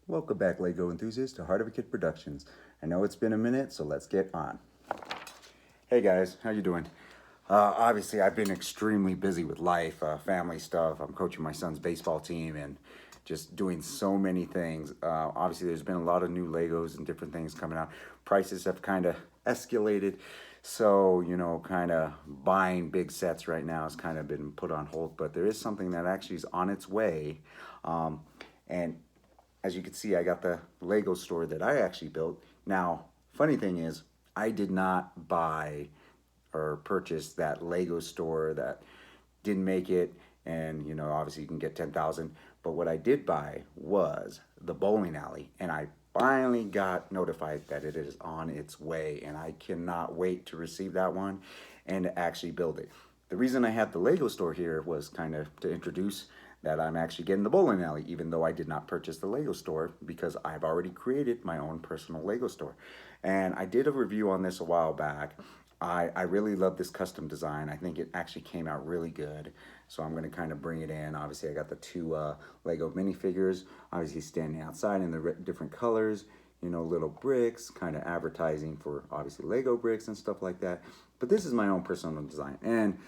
Welcome back, Lego enthusiasts, to Heart of a Kid Productions. I know it's been a minute, so let's get on. Hey guys, how you doing? Obviously, I've been extremely busy with life, family stuff. I'm coaching my son's baseball team and just doing so many things. Obviously, there's been a lot of new Legos and different things coming out. Prices have kind of escalated, so kind of buying big sets right now has kind of been put on hold. But there is something that actually is on its way, and as you can see, I got the Lego store that I actually built. Now, funny thing is, I did not buy or purchase that Lego store that didn't make it, and obviously you can get 10,000. But what I did buy was the bowling alley, and I finally got notified that it is on its way, and I cannot wait to receive that one and to actually build it. The reason I had the Lego store here was kind of to introduce that I'm actually getting the bowling alley, even though I did not purchase the Lego store, because I've already created my own personal Lego store. And I did a review on this a while back. I really love this custom design. I think it actually came out really good. So I'm going to kind of bring it in. Obviously, I got the two Lego minifigures, obviously standing outside in the different colors, little bricks, kind of advertising for obviously Lego bricks and stuff like that. But this is my own personal design. And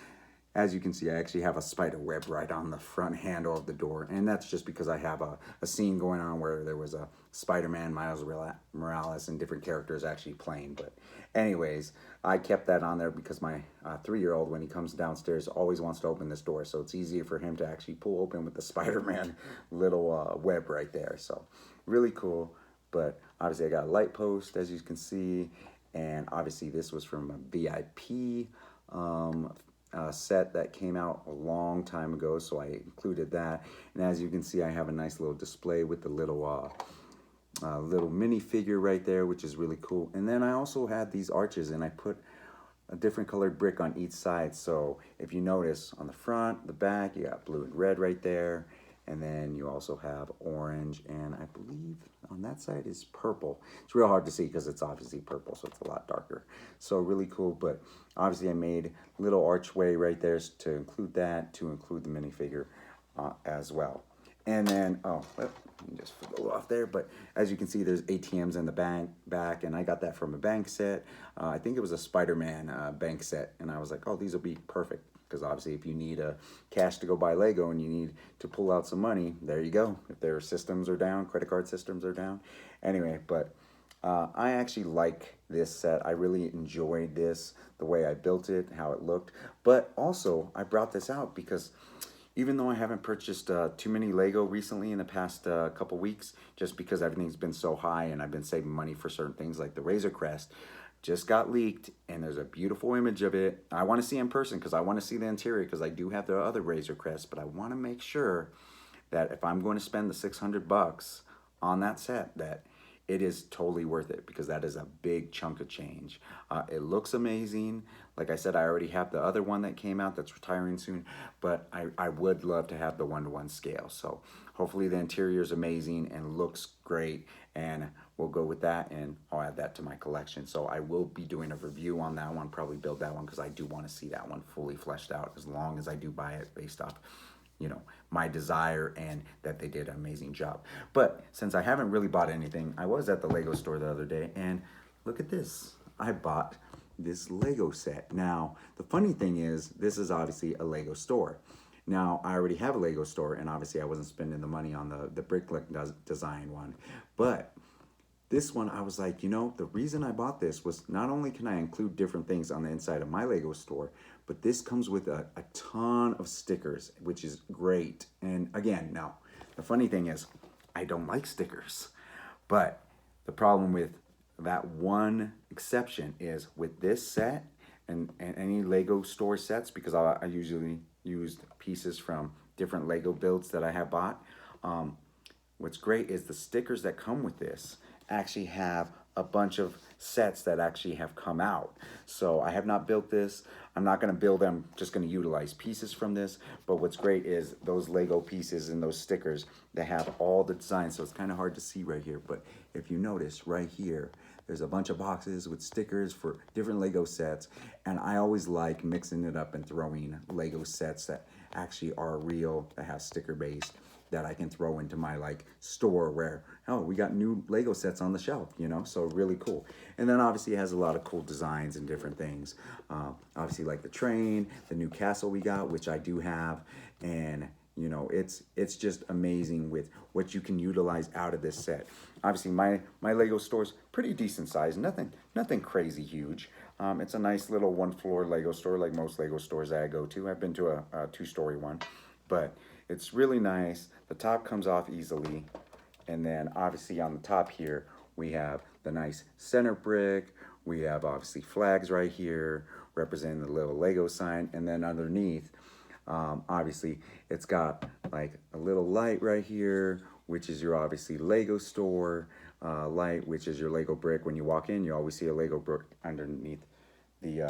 as you can see, I actually have a spider web right on the front handle of the door, and that's just because I have a scene going on where there was a Spider-Man, Miles Morales, and different characters actually playing. But anyways, I kept that on there because my 3-year-old, when he comes downstairs, always wants to open this door, so it's easier for him to actually pull open with the Spider-Man little web right there. So really cool. But obviously I got a light post, as you can see, and obviously this was from a VIP set that came out a long time ago, so I included that. And as you can see, I have a nice little display with the little minifigure right there, which is really cool. And then I also had these arches, and I put a different colored brick on each side. So if you notice, on the front, the back, you got blue and red right there. And then you also have orange, and I believe on that side is purple. It's real hard to see because it's obviously purple, so it's a lot darker. So really cool, but obviously I made a little archway right there to include that, to include the minifigure as well. And then, just go off there, but as you can see, there's ATMs in the back, and I got that from a bank set. I think it was a Spider-Man bank set, and I was like, oh, these will be perfect. Because obviously if you need cash to go buy Lego and you need to pull out some money, there you go. If their systems are down, credit card systems are down. Anyway, but I actually like this set. I really enjoyed this, the way I built it, how it looked. But also, I brought this out because even though I haven't purchased too many Lego recently in the past couple weeks, just because everything's been so high and I've been saving money for certain things like the Razor Crest, just got leaked, and there's a beautiful image of it. I want to see in person because I want to see the interior, because I do have the other Razor Crest, but I want to make sure that if I'm going to spend the $600 on that set, that it is totally worth it, because that is a big chunk of change. It looks amazing. Like I said, I already have the other one that came out that's retiring soon, but I would love to have the 1-to-1 scale. So hopefully the interior is amazing and looks great, and we'll go with that, and I'll add that to my collection. So I will be doing a review on that one, probably build that one, because I do want to see that one fully fleshed out, as long as I do buy it based off my desire, and that they did an amazing job. But since I haven't really bought anything, I was at the Lego store the other day, and look at this. I bought this Lego set. Now, the funny thing is, this is obviously a Lego store. Now, I already have a Lego store, and obviously I wasn't spending the money on the bricklet design one. But this one, I was like, the reason I bought this was not only can I include different things on the inside of my Lego store, but this comes with a ton of stickers, which is great. And again, now, the funny thing is, I don't like stickers. But the problem with that one exception is with this set and any Lego store sets, because I usually used pieces from different Lego builds that I have bought. What's great is the stickers that come with this actually have a bunch of sets that actually have come out. So I have not built this. I'm not going to build them, just going to utilize pieces from this. But what's great is those Lego pieces and those stickers that have all the designs. So it's kind of hard to see right here, but if you notice right here, there's a bunch of boxes with stickers for different Lego sets. And I always like mixing it up and throwing Lego sets that actually are real, that have sticker based, that I can throw into my like store where, oh, we got new Lego sets on the shelf, you know, so really cool. And then obviously it has a lot of cool designs and different things. Obviously like the train, the new castle we got, which I do have, and you know, it's just amazing with what you can utilize out of this set. Obviously my Lego store's pretty decent size, nothing crazy huge. It's a nice little one floor Lego store like most Lego stores that I go to. I've been to a two-story one, but it's really nice. The top comes off easily. And then obviously on the top here, we have the nice center brick. We have obviously flags right here representing the little Lego sign. And then underneath, obviously it's got like a little light right here, which is your obviously Lego store light, which is your Lego brick. When you walk in, you always see a Lego brick underneath the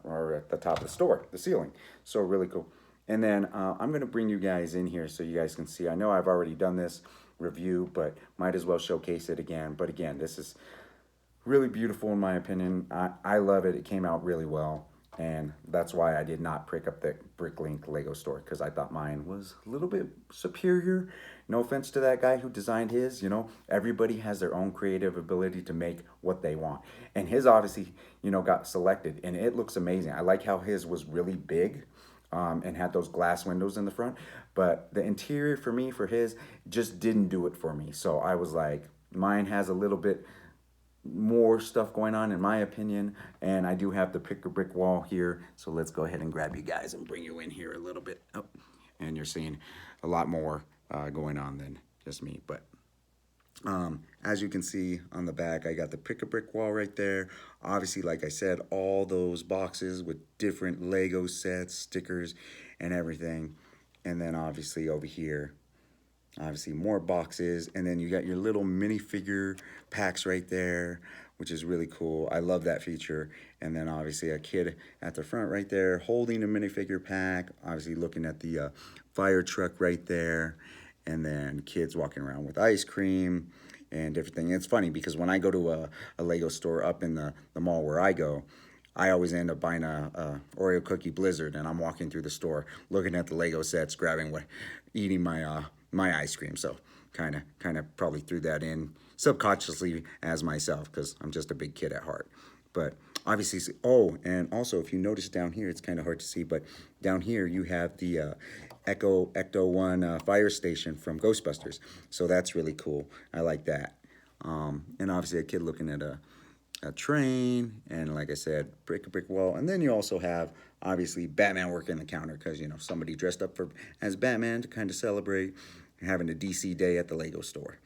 or at the top of the store, the ceiling. So really cool. And then I'm going to bring you guys in here so you guys can see. I know I've already done this review, but might as well showcase it again. But again, this is really beautiful in my opinion. I love it. It came out really well. And that's why I did not pick up the Bricklink Lego store, because I thought mine was a little bit superior. No offense to that guy who designed his, you know, everybody has their own creative ability to make what they want. And his obviously, you know, got selected and it looks amazing. I like how his was really big. And had those glass windows in the front, but the interior for me, for his, just didn't do it for me. So I was like, mine has a little bit more stuff going on in my opinion, and I do have the pick a brick wall here. So let's go ahead and grab you guys and bring you in here a little bit. Oh, and you're seeing a lot more going on than just me, but as you can see on the back, I got the pick a brick wall right there. Obviously, like I said, all those boxes with different Lego sets, stickers, and everything. And then obviously over here, obviously more boxes. And then you got your little minifigure packs right there, which is really cool. I love that feature. And then obviously a kid at the front right there holding a minifigure pack, obviously looking at the fire truck right there. And then kids walking around with ice cream and different things. It's funny because when I go to a Lego store up in the mall where I go, I always end up buying a Oreo cookie blizzard, and I'm walking through the store looking at the Lego sets, eating my my ice cream. So kind of probably threw that in subconsciously as myself because I'm just a big kid at heart. But obviously, oh, and also if you notice down here, it's kind of hard to see, but down here you have the Ecto 1 fire station from Ghostbusters. So that's really cool. I like that. And obviously a kid looking at a train, and like I said, brick a brick wall. And then you also have obviously Batman working the counter because, you know, somebody dressed up as Batman to kind of celebrate having a DC day at the Lego store.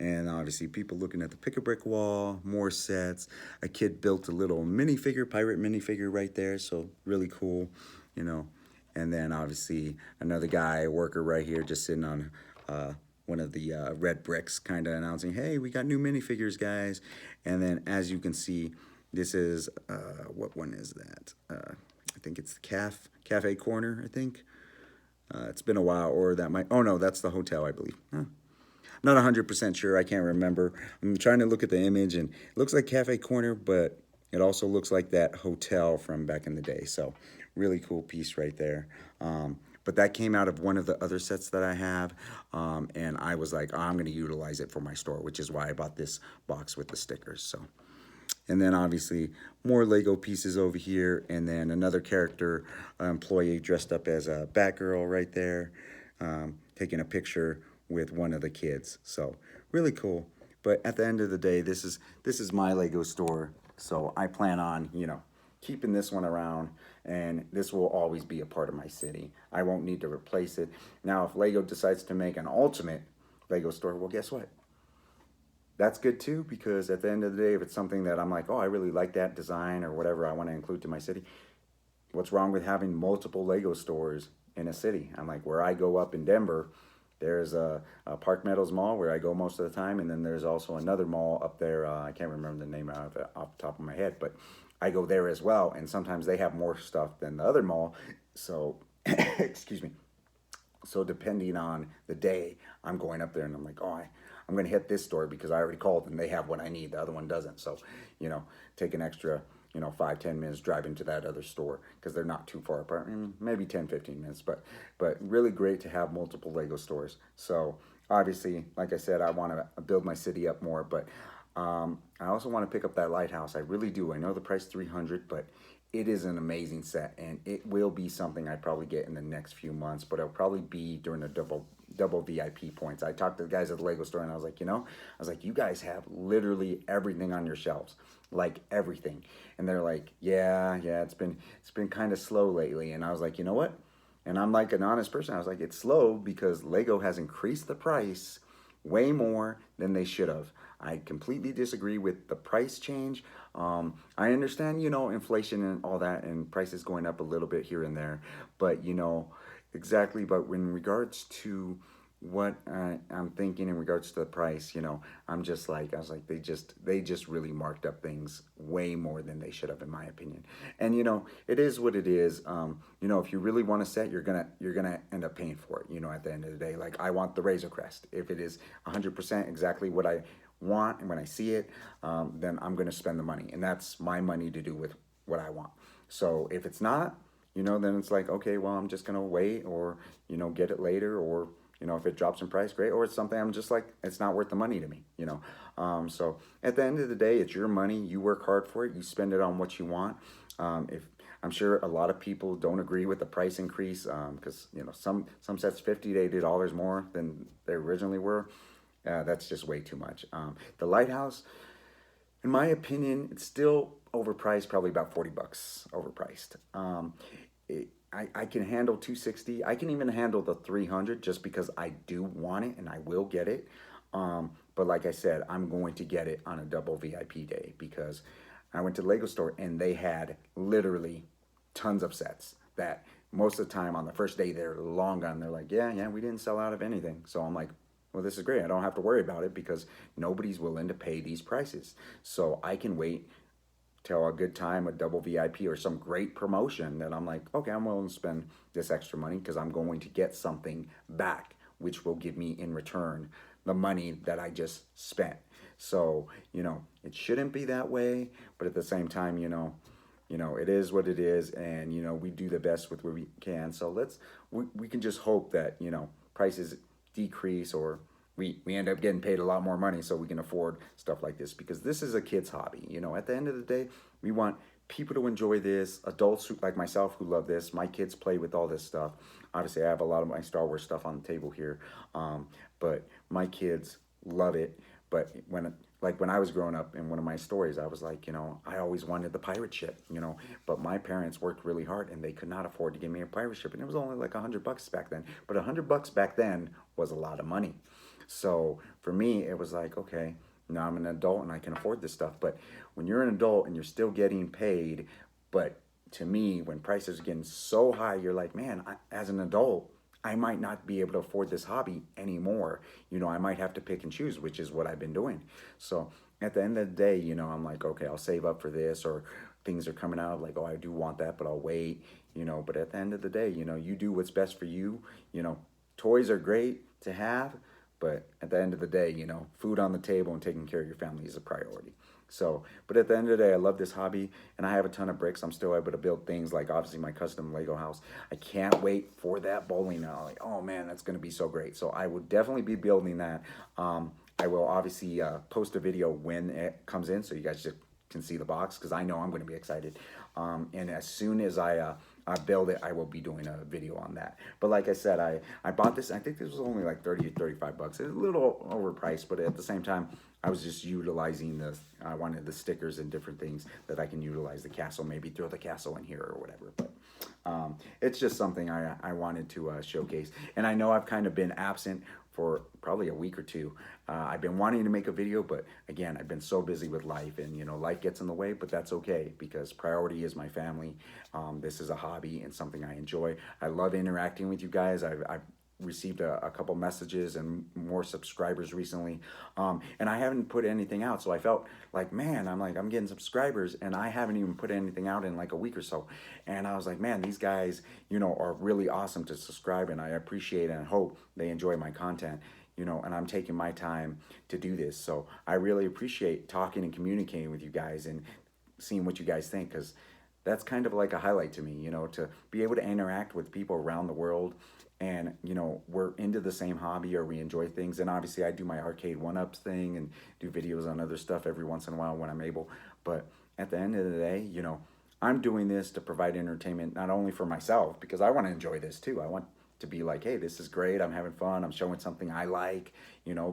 And obviously people looking at the pick a brick wall, more sets. A kid built a little pirate minifigure right there, so really cool, you know. And then obviously another guy, worker right here, just sitting on one of the red bricks, kind of announcing, hey, we got new minifigures, guys. And then as you can see, this is, what one is that? I think it's the Cafe Corner, I think. It's been a while, or that might, oh no, that's the hotel, I believe. Huh. Not 100% sure, I can't remember. I'm trying to look at the image, and it looks like Cafe Corner, but it also looks like that hotel from back in the day. So really cool piece right there. But that came out of one of the other sets that I have, and I was like, oh, I'm going to utilize it for my store, which is why I bought this box with the stickers. So, and then obviously more Lego pieces over here, and then another character employee dressed up as a Batgirl right there, taking a picture with one of the kids. So really cool. But at the end of the day, this is my Lego store, so I plan on, you know, keeping this one around, and this will always be a part of my city. I won't need to replace it. Now, if Lego decides to make an ultimate Lego store, well, guess what? That's good too, because at the end of the day, if it's something that I'm like, oh, I really like that design or whatever I want to include to my city, what's wrong with having multiple Lego stores in a city? I'm like, where I go up in Denver, there's a Park Meadows Mall where I go most of the time, and then there's also another mall up there. I can't remember the name of it off the top of my head, but I go there as well, and sometimes they have more stuff than the other mall. So, excuse me. So depending on the day, I'm going up there, and I'm like, oh, I'm going to hit this store because I already called and they have what I need. The other one doesn't. So, you know, take an extra 5-10 minutes driving to that other store because they're not too far apart. Maybe 10-15 minutes, but really great to have multiple Lego stores. So obviously, like I said, I want to build my city up more, but I also want to pick up that lighthouse. I really do. I know the price 300, but it is an amazing set, and it will be something I probably get in the next few months. But it'll probably be during the double VIP points. I talked to the guys at the Lego store, and I was like, you guys have literally everything on your shelves, like everything. And they're like, yeah, it's been kind of slow lately. And I was like, you know what? And I'm like an honest person. I was like, it's slow because Lego has increased the price way more than they should have. I completely disagree with the price change. I understand, inflation and all that, and prices going up a little bit here and there, but exactly. But in regards to what I'm thinking in regards to the price, I'm just like, I was like, they just really marked up things way more than they should have, in my opinion. And it is what it is. If you really want a set, you're gonna end up paying for it. At the end of the day, like I want the Razor Crest. If it is 100% exactly what I want, and when I see it, then I'm gonna spend the money, and that's my money to do with what I want. So if it's not, then it's like, okay, well, I'm just gonna wait, or get it later, or if it drops in price, great, or it's something I'm just like, it's not worth the money to me. So at the end of the day, it's your money. You work hard for it. You spend it on what you want. If I'm sure a lot of people don't agree with the price increase, because some sets $50 to $80 more than they originally were. That's just way too much. The Lighthouse, in my opinion, it's still overpriced, probably about $40 overpriced. I can handle 260. I can even handle the 300 just because I do want it and I will get it. But like I said, I'm going to get it on a double VIP day because I went to the Lego store and they had literally tons of sets that most of the time on the first day they're long gone. They're like, yeah, we didn't sell out of anything. So I'm like, well, this is great. I don't have to worry about it because nobody's willing to pay these prices. So I can wait till a good time, a double VIP or some great promotion that I'm like, okay, I'm willing to spend this extra money because I'm going to get something back, which will give me in return the money that I just spent. So, it shouldn't be that way, but at the same time, it is what it is, and we do the best with what we can. So we can just hope that prices decrease, or we end up getting paid a lot more money so we can afford stuff like this, because this is a kid's hobby. At the end of the day, we want people to enjoy this, adults like myself who love this. My kids play with all this stuff. Obviously, I have a lot of my Star Wars stuff on the table here, but my kids love it. But when I was growing up, in one of my stories, I was like, I always wanted the pirate ship, but my parents worked really hard and they could not afford to give me a pirate ship. And it was only like $100 back then. But $100 back then was a lot of money. So for me, it was like, okay, now I'm an adult and I can afford this stuff. But when you're an adult and you're still getting paid, but to me, when prices are getting so high, you're like, man, as an adult, I might not be able to afford this hobby anymore. I might have to pick and choose, which is what I've been doing. So at the end of the day, I'm like, okay, I'll save up for this, or things are coming out like, oh, I do want that, but I'll wait, but at the end of the day, you do what's best for you. Toys are great to have, but at the end of the day, food on the table and taking care of your family is a priority. So, but at the end of the day, I love this hobby, and I have a ton of bricks. I'm still able to build things like, obviously, my custom Lego house. I can't wait for that bowling alley. Like, oh man, that's going to be so great. So I will definitely be building that. I will obviously post a video when it comes in, so you guys just can see the box, because I know I'm going to be excited. And as soon as I build it, I will be doing a video on that. But like I said, I bought this. I think this was only like 30 or 35 bucks. It's a little overpriced, but at the same time, I was just utilizing I wanted the stickers and different things that I can utilize the castle, maybe throw the castle in here or whatever. But it's just something I wanted to showcase. And I know I've kind of been absent for probably a week or two. I've been wanting to make a video, but again, I've been so busy with life, and life gets in the way, but that's okay, because priority is my family. This is a hobby and something I enjoy. I love interacting with you guys. I've received a couple messages and more subscribers recently, and I haven't put anything out, so I felt like, man, I'm getting subscribers and I haven't even put anything out in like a week or so. And I was like, man, these guys are really awesome to subscribe, and I appreciate and hope they enjoy my content, and I'm taking my time to do this. So I really appreciate talking and communicating with you guys, and seeing what you guys think, because that's kind of like a highlight to me, to be able to interact with people around the world. And we're into the same hobby, or we enjoy things. And obviously I do my arcade one-ups thing and do videos on other stuff every once in a while when I'm able. But at the end of the day, I'm doing this to provide entertainment, not only for myself, because I want to enjoy this too. I want to be like, hey, this is great, I'm having fun, I'm showing something I like,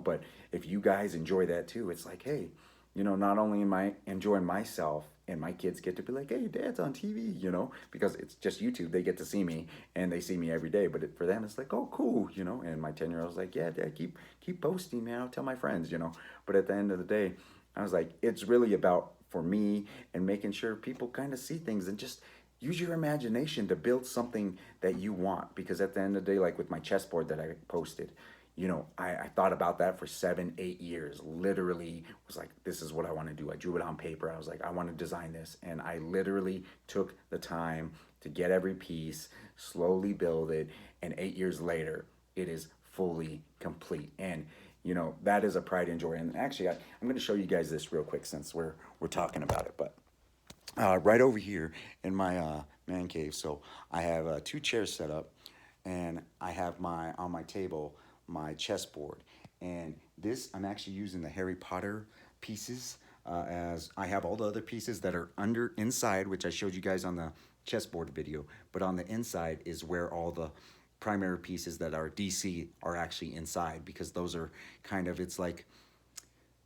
but if you guys enjoy that too, it's like, hey, not only am I enjoying myself, and my kids get to be like, hey, Dad's on TV, because it's just YouTube. They get to see me, and they see me every day. But for them, it's like, oh, cool, And my 10-year-old's like, yeah, Dad, keep posting, man. I'll tell my friends. But at the end of the day, I was like, it's really about for me and making sure people kind of see things and just use your imagination to build something that you want. Because at the end of the day, like with my chessboard that I posted, I thought about that for 7, 8 years. Literally was like, this is what I want to do. I drew it on paper. I was like, I want to design this. And I literally took the time to get every piece, slowly build it. And 8 years later, it is fully complete. And, that is a pride and joy. And actually, I'm going to show you guys this real quick since we're talking about it. But right over here in my man cave, so I have 2 chairs set up. And I have on my table my chessboard, and this I'm actually using the Harry Potter pieces, as I have all the other pieces that are inside, which I showed you guys on the chessboard video, but on the inside is where all the primary pieces that are DC are actually inside, because those are kind of, it's like,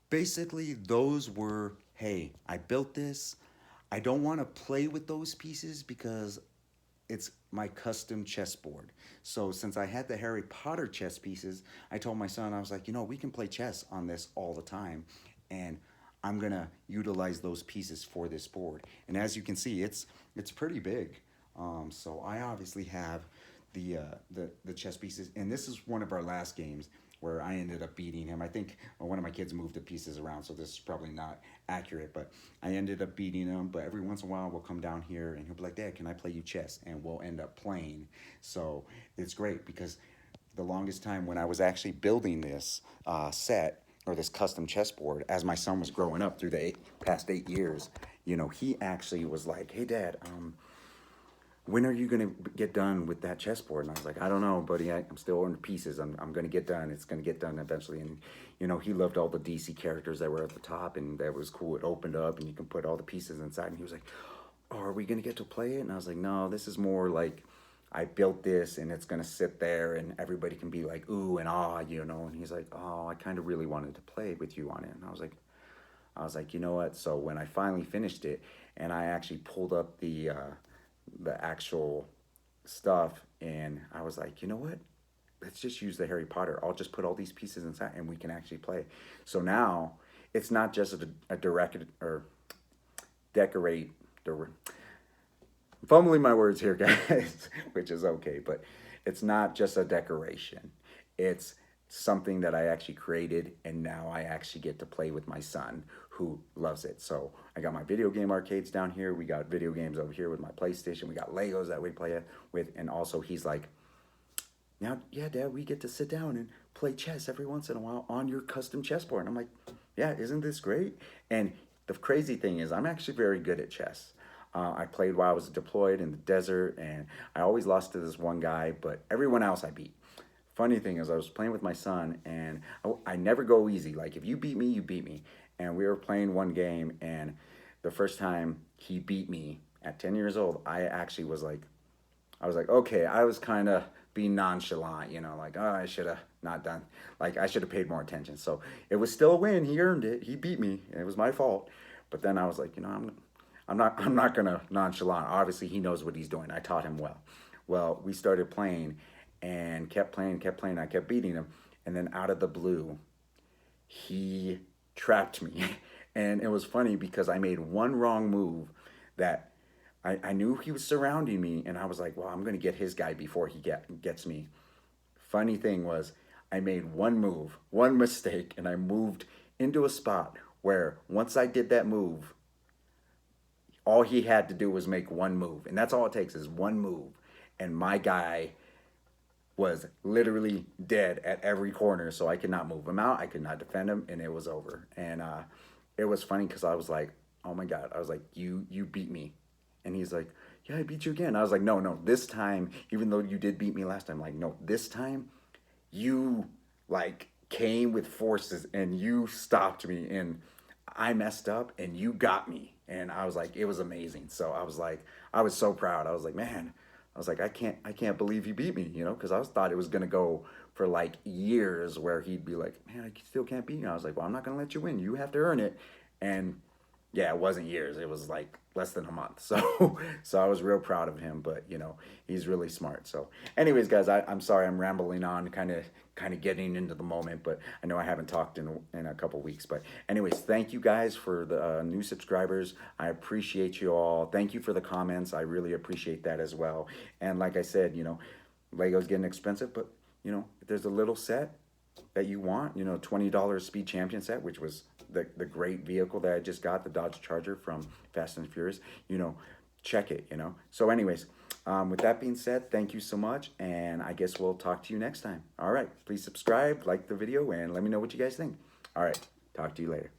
basically those were, hey, I built this, I don't want to play with those pieces because it's my custom chessboard. So since I had the Harry Potter chess pieces, I told my son, I was like, we can play chess on this all the time, and I'm gonna utilize those pieces for this board. And as you can see, it's pretty big. So I obviously have the chess pieces, and this is one of our last games where I ended up beating him. I think one of my kids moved the pieces around, so this is probably not accurate, but I ended up beating him. But every once in a while, we'll come down here, and he'll be like, Dad, can I play you chess? And we'll end up playing. So it's great, because the longest time when I was actually building this set, or this custom chessboard, as my son was growing up through the past 8 years, he actually was like, hey, Dad, when are you going to get done with that chessboard? And I was like, I don't know, buddy. I'm still ordering pieces. I'm going to get done. It's going to get done eventually. And, he loved all the DC characters that were at the top, and that was cool. It opened up, and you can put all the pieces inside. And he was like, oh, are we going to get to play it? And I was like, no, this is more like I built this, and it's going to sit there, and everybody can be like, ooh and ah, And he's like, oh, I kind of really wanted to play with you on it. And I was like, you know what? So when I finally finished it, and I actually pulled up the actual stuff, and I was like, you know what, let's just use the Harry Potter. I'll just put all these pieces inside, and we can actually play. So now it's not just a direct or decorate. I'm fumbling my words here, guys, which is okay, but it's not just a decoration. It's something that I actually created, and now I actually get to play with my son, who loves it. So I got my video game arcades down here. We got video games over here with my PlayStation. We got Legos that we play with. And also he's like, now, yeah, Dad, we get to sit down and play chess every once in a while on your custom chessboard. And I'm like, yeah, isn't this great? And the crazy thing is, I'm actually very good at chess. I played while I was deployed in the desert, and I always lost to this one guy, but everyone else I beat. Funny thing is, I was playing with my son, and I never go easy. Like, if you beat me, you beat me. And we were playing one game, and the first time he beat me at 10 years old, I actually was like, okay, I was kind of being nonchalant, like, oh, I should have not done, like, I should have paid more attention. So it was still a win. He earned it. He beat me. It was my fault. But then I was like, I'm not gonna nonchalant. Obviously, he knows what he's doing. I taught him well. Well, we started playing, and kept playing. I kept beating him, and then out of the blue, he trapped me. And it was funny because I made one wrong move that I knew he was surrounding me, and I was like, well, I'm going to get his guy before he gets me. Funny thing was, I made one move, one mistake, and I moved into a spot where once I did that move, all he had to do was make one move. And that's all it takes, is one move. And my guy was literally dead at every corner, so I could not move him out. I could not defend him, and it was over. And it was funny because I was like, oh my God. I was like, you beat me. And he's like, yeah, I beat you again. I was like, no, no, this time, even though you did beat me last time, like, no, this time you like came with forces and you stopped me and I messed up and you got me. And I was like, it was amazing. So I was like, I was so proud. I was like, man, I was like, I can't believe you beat me, you know, because I was thought it was gonna go for like years where he'd be like, man, I still can't beat you. I was like, well, I'm not gonna let you win. You have to earn it. And yeah, it wasn't years. It was like less than a month. So, so I was real proud of him. But you know, he's really smart. So, anyways, guys, I'm sorry I'm rambling on, kind of getting into the moment. But I know I haven't talked in a couple weeks. But anyways, thank you guys for the new subscribers. I appreciate you all. Thank you for the comments. I really appreciate that as well. And like I said, you know, Lego's getting expensive, but you know, if there's a little set that you want, you know, $20 Speed Champion set, which was the great vehicle that I just got, the Dodge Charger from Fast and Furious, you know, check it, you know. So anyways, with that being said, thank you so much, and I guess we'll talk to you next time. All right, please subscribe, like the video, and let me know what you guys think. All right, talk to you later.